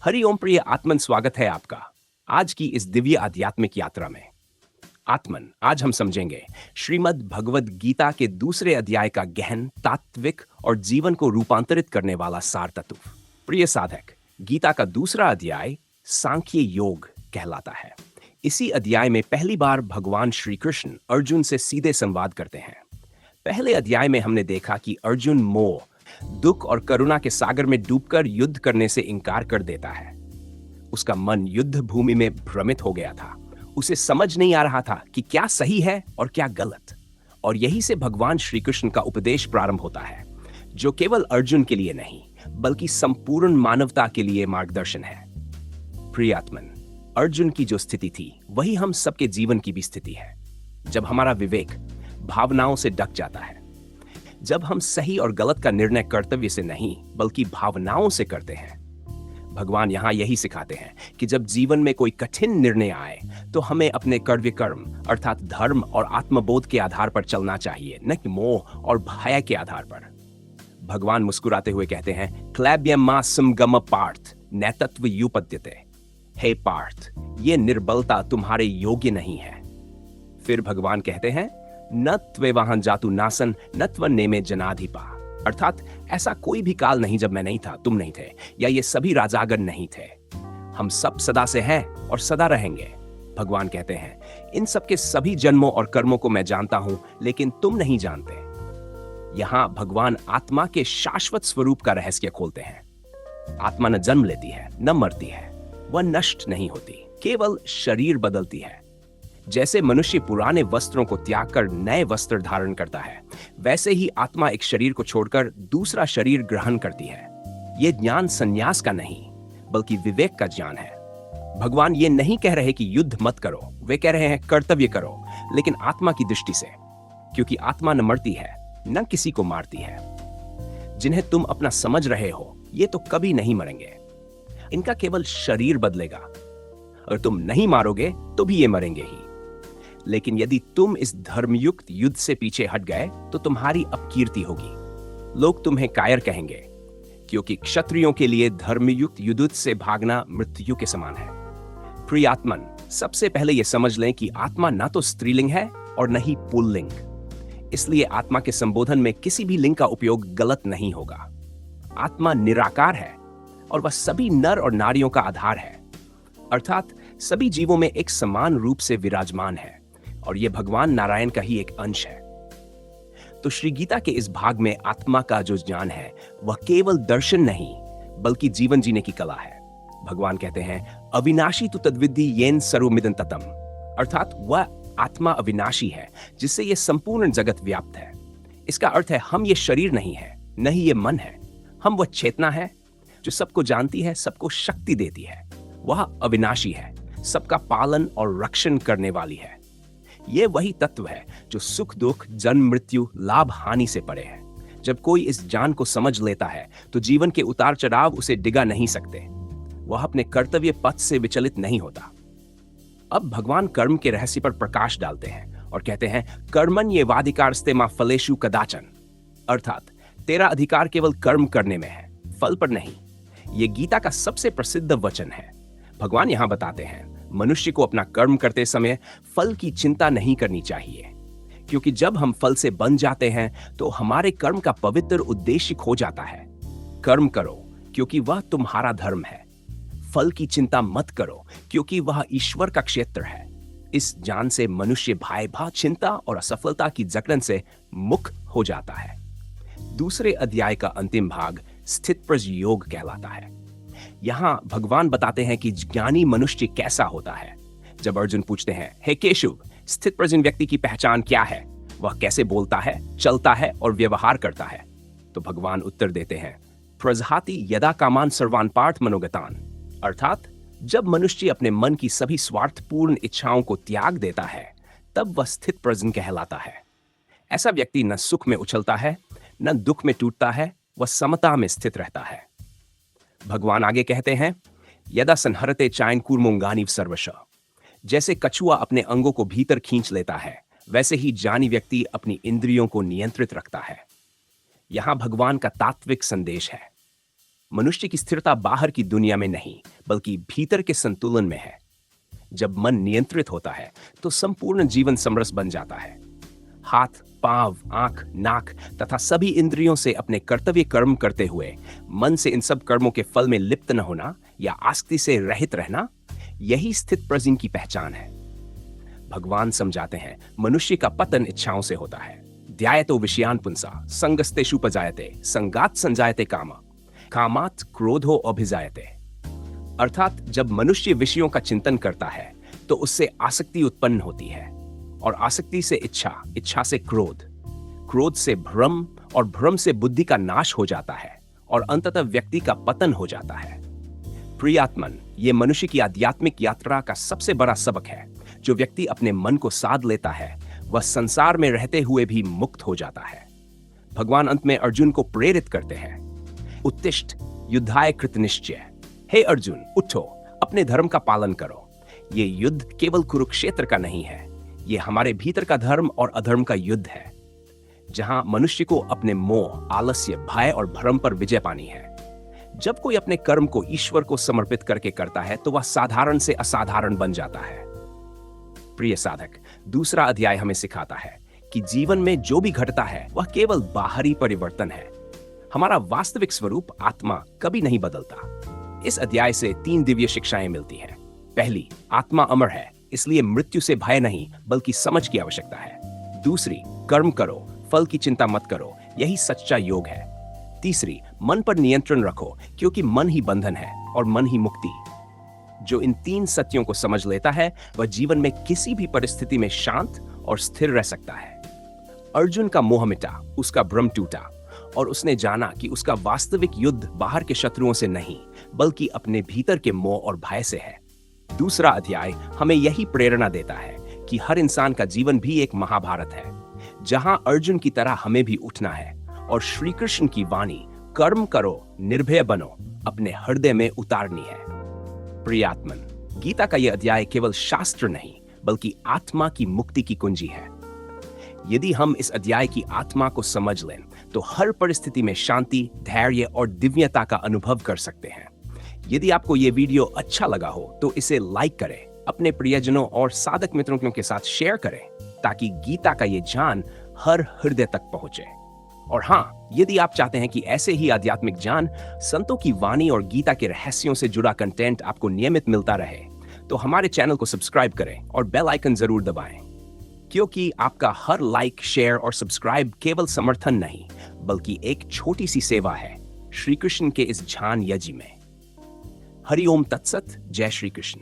हरिओम प्रिय आत्मन, स्वागत है आपका आज की इस दिव्य आध्यात्मिक यात्रा में। आत्मन, आज हम समझेंगे श्रीमद् भगवद गीता के दूसरे अध्याय का गहन, तात्विक और जीवन को रूपांतरित करने वाला सार तत्व। प्रिय साधक, गीता का दूसरा अध्याय सांख्य योग कहलाता है। इसी अध्याय में पहली बार भगवान श्री कृष्ण अर्जुन से सीधे संवाद करते हैं। पहले अध्याय में हमने देखा कि अर्जुन मोह, दुख और करुणा के सागर में डूबकर युद्ध करने से इनकार कर देता है। उसका मन युद्ध भूमि में भ्रमित हो गया था। उसे समझ नहीं आ रहा था कि क्या सही है और क्या गलत। और यही से भगवान श्री कृष्ण का उपदेश प्रारंभ होता है, जो केवल अर्जुन के लिए नहीं बल्कि संपूर्ण मानवता के लिए मार्गदर्शन है। प्रियात्मन, अर्जुन की जो स्थिति थी वही हम सबके जीवन की भी स्थिति है। जब हमारा विवेक भावनाओं से ढक जाता है, जब हम सही और गलत का निर्णय कर्तव्य से नहीं बल्कि भावनाओं से करते हैं। भगवान यहां यही सिखाते हैं कि जब जीवन में कोई कठिन निर्णय आए तो हमें अपने कर्तव्य कर्म अर्थात धर्म और आत्मबोध के आधार पर चलना चाहिए, न कि मोह और भय के आधार पर। भगवान मुस्कुराते हुए कहते हैं, क्लैब्यमासम गम पार्थ नैतत्व युपद्यते। हे पार्थ, ये निर्बलता तुम्हारे योग्य नहीं है। फिर भगवान कहते हैं, न त्वेवाहं जातु नासन न त्वन्नेमे जनाधिपा, अर्थात ऐसा कोई भी काल नहीं जब मैं नहीं था, तुम नहीं थे, या ये सभी राजागण नहीं थे। हम सब सदा से हैं और सदा रहेंगे। भगवान कहते हैं, इन सब के सभी जन्मों और कर्मों को मैं जानता हूं, लेकिन तुम नहीं जानते। यहां भगवान आत्मा के शाश्वत स्वरूप का रहस्य खोलते हैं। आत्मा न जन्म लेती है न मरती है, वह नष्ट नहीं होती, केवल शरीर बदलती है। जैसे मनुष्य पुराने वस्त्रों को त्याग कर नए वस्त्र धारण करता है, वैसे ही आत्मा एक शरीर को छोड़कर दूसरा शरीर ग्रहण करती है। यह ज्ञान संन्यास का नहीं बल्कि विवेक का ज्ञान है। भगवान ये नहीं कह रहे कि युद्ध मत करो, वे कह रहे हैं कर्तव्य करो, लेकिन आत्मा की दृष्टि से, क्योंकि आत्मा न मरती है न किसी को मारती है। जिन्हें तुम अपना समझ रहे हो, ये तो कभी नहीं मरेंगे। इनका केवल शरीर बदलेगा। और तुम नहीं मारोगे तो भी ये मरेंगे ही। लेकिन यदि तुम इस धर्मयुक्त युद्ध से पीछे हट गए तो तुम्हारी अपकीर्ति होगी। लोग तुम्हें कायर कहेंगे, क्योंकि क्षत्रियों के लिए धर्मयुक्त युद्ध से भागना मृत्यु के समान है। प्रियात्मन, सबसे पहले यह समझ लें कि आत्मा ना तो स्त्रीलिंग है और न ही पुल्लिंग। इसलिए आत्मा के संबोधन में किसी भी लिंग का उपयोग गलत नहीं होगा। आत्मा निराकार है और वह सभी नर और नारियों का आधार है, अर्थात सभी जीवों में एक समान रूप से विराजमान है, और यह भगवान नारायण का ही एक अंश है। तो श्री गीता के इस भाग में आत्मा का जो ज्ञान है वह केवल दर्शन नहीं बल्कि जीवन जीने की कला है। भगवान कहते हैं, अविनाशी तु तद्विद्धि येन सर्वमिदं ततम्, अर्थात वह आत्मा अविनाशी है जिससे यह संपूर्ण जगत व्याप्त है। इसका अर्थ है, हम ये शरीर नहीं है, न ही ये मन है। हम वह चेतना है जो सबको जानती है, सबको शक्ति देती है। वह अविनाशी है, सबका पालन और रक्षण करने वाली है। यह वही तत्व है जो सुख दुख, जन्म मृत्यु, लाभ हानि से परे है। जब कोई इस ज्ञान को समझ लेता है तो जीवन के उतार चढ़ाव उसे डिगा नहीं सकते। वह अपने कर्तव्य पथ से विचलित नहीं होता। अब भगवान कर्म के रहस्य पर प्रकाश डालते हैं और कहते हैं, कर्मण्येवाधिकारस्ते मा फलेषु कदाचन, अर्थात तेरा अधिकार केवल कर्म करने में है, फल पर नहीं। यह गीता का सबसे प्रसिद्ध वचन है। भगवान यहां बताते हैं, मनुष्य को अपना कर्म करते समय फल की चिंता नहीं करनी चाहिए, क्योंकि जब हम फल से बन जाते हैं तो हमारे कर्म का पवित्र उद्देश्य खो जाता है। कर्म करो क्योंकि वह तुम्हारा धर्म है। फल की चिंता मत करो क्योंकि वह ईश्वर का क्षेत्र है। इस ज्ञान से मनुष्य भय, चिंता और असफलता की जकड़न से मुक्त हो जाता है। दूसरे अध्याय का अंतिम भाग स्थितप्रज्ञ योग कहलाता है। यहां भगवान बताते हैं कि ज्ञानी मनुष्य कैसा होता है। जब अर्जुन पूछते हैं, हे केशव, स्थितप्रज्ञ व्यक्ति की पहचान क्या है? वह कैसे बोलता है, चलता है और व्यवहार करता है? तो भगवान उत्तर देते हैं, प्रजहाति यदा कामान सर्वान पार्थ मनोगतान, अर्थात जब मनुष्य अपने मन की सभी स्वार्थपूर्ण इच्छाओं को त्याग देता है तब वह स्थितप्रज्ञ कहलाता है। ऐसा व्यक्ति न सुख में उछलता है न दुख में टूटता है, वह समता में स्थित रहता है। भगवान आगे कहते हैं, यदा संहरते चायन कूर्मोंगानिव सर्वश, जैसे कछुआ अपने अंगों को भीतर खींच लेता है, वैसे ही ज्ञानी व्यक्ति अपनी इंद्रियों को नियंत्रित रखता है। यहां भगवान का तात्विक संदेश है। मनुष्य की स्थिरता बाहर की दुनिया में नहीं बल्कि भीतर के संतुलन में है। जब मन नियंत्रित होता है तो संपूर्ण जीवन समरस बन जाता है। हाथ, पांव, आंख, नाक तथा सभी इंद्रियों से अपने कर्तव्य कर्म करते हुए मन से इन सब कर्मों के फल में लिप्त न होना या आसक्ति से रहित रहना, यही स्थित प्रज्ञ की पहचान है। भगवान समझाते हैं, मनुष्य का पतन इच्छाओं से होता है। ध्यायतो विषयान् पुंसा संगस्तेषुपजायते संगात् संजायते कामा कामात् क्रोधो अभिजायते। अर्थात जब मनुष्य विषयों का चिंतन करता है तो उससे आसक्ति उत्पन्न होती है, और आसक्ति से इच्छा, इच्छा से क्रोध, क्रोध से भ्रम, और भ्रम से बुद्धि का नाश हो जाता है, और अंततः व्यक्ति का पतन हो जाता है। प्रियात्मन, ये मनुष्य की आध्यात्मिक यात्रा का सबसे बड़ा सबक है। जो व्यक्ति अपने मन को साध लेता है वह संसार में रहते हुए भी मुक्त हो जाता है। भगवान अंत में अर्जुन को प्रेरित करते हैं, उत्तिष्ठ युद्धाय कृतनिश्चय। हे अर्जुन, उठो, अपने धर्म का पालन करो। ये युद्ध केवल कुरुक्षेत्र का नहीं है, ये हमारे भीतर का धर्म और अधर्म का युद्ध है, जहां मनुष्य को अपने मोह, आलस्य, भय और भ्रम पर विजय पानी है। जब कोई अपने कर्म को ईश्वर को समर्पित करके करता है तो वह साधारण से असाधारण बन जाता है। प्रिय साधक, दूसरा अध्याय हमें सिखाता है कि जीवन में जो भी घटता है वह केवल बाहरी परिवर्तन है। हमारा वास्तविक स्वरूप आत्मा कभी नहीं बदलता। इस अध्याय से 3 दिव्य शिक्षाएं मिलती हैं। पहली, आत्मा अमर है, इसलिए मृत्यु से भय नहीं बल्कि समझ की आवश्यकता है। दूसरी, कर्म करो, फल की चिंता मत करो, यही सच्चा योग है। तीसरी, मन पर नियंत्रण रखो, क्योंकि मन ही बंधन है और मन ही मुक्ति। जो इन 3 सत्यों को समझ लेता है वह जीवन में किसी भी परिस्थिति में शांत और स्थिर रह सकता है। अर्जुन का मोह मिटा, उसका भ्रम टूटा, और उसने जाना कि उसका वास्तविक युद्ध बाहर के शत्रुओं से नहीं बल्कि अपने भीतर के मोह और भय से है। दूसरा अध्याय हमें यही प्रेरणा देता है कि हर इंसान का जीवन भी एक महाभारत है, जहां अर्जुन की तरह हमें भी उठना है और श्री कृष्ण की वाणी कर्म करो, निर्भय बनो अपने हृदय में उतारनी है। प्रियात्मन, गीता का यह अध्याय केवल शास्त्र नहीं बल्कि आत्मा की मुक्ति की कुंजी है। यदि हम इस अध्याय की आत्मा को समझ लें तो हर परिस्थिति में शांति, धैर्य और दिव्यता का अनुभव कर सकते हैं। यदि आपको ये वीडियो अच्छा लगा हो तो इसे लाइक करें, अपने प्रियजनों और साधक मित्रों के साथ शेयर करें, ताकि गीता का ये ज्ञान हर हृदय तक पहुंचे। और हाँ, यदि आप चाहते हैं कि ऐसे ही आध्यात्मिक ज्ञान, संतों की वाणी और गीता के रहस्यों से जुड़ा कंटेंट आपको नियमित मिलता रहे, तो हमारे चैनल को सब्सक्राइब करें और बेल आइकन जरूर दबाएं, क्योंकि आपका हर लाइक, शेयर और सब्सक्राइब केवल समर्थन नहीं बल्कि एक छोटी सी सेवा है श्री कृष्ण के इस ज्ञान यज्ञ में। हरि ओम तत्सत। जय श्री कृष्ण।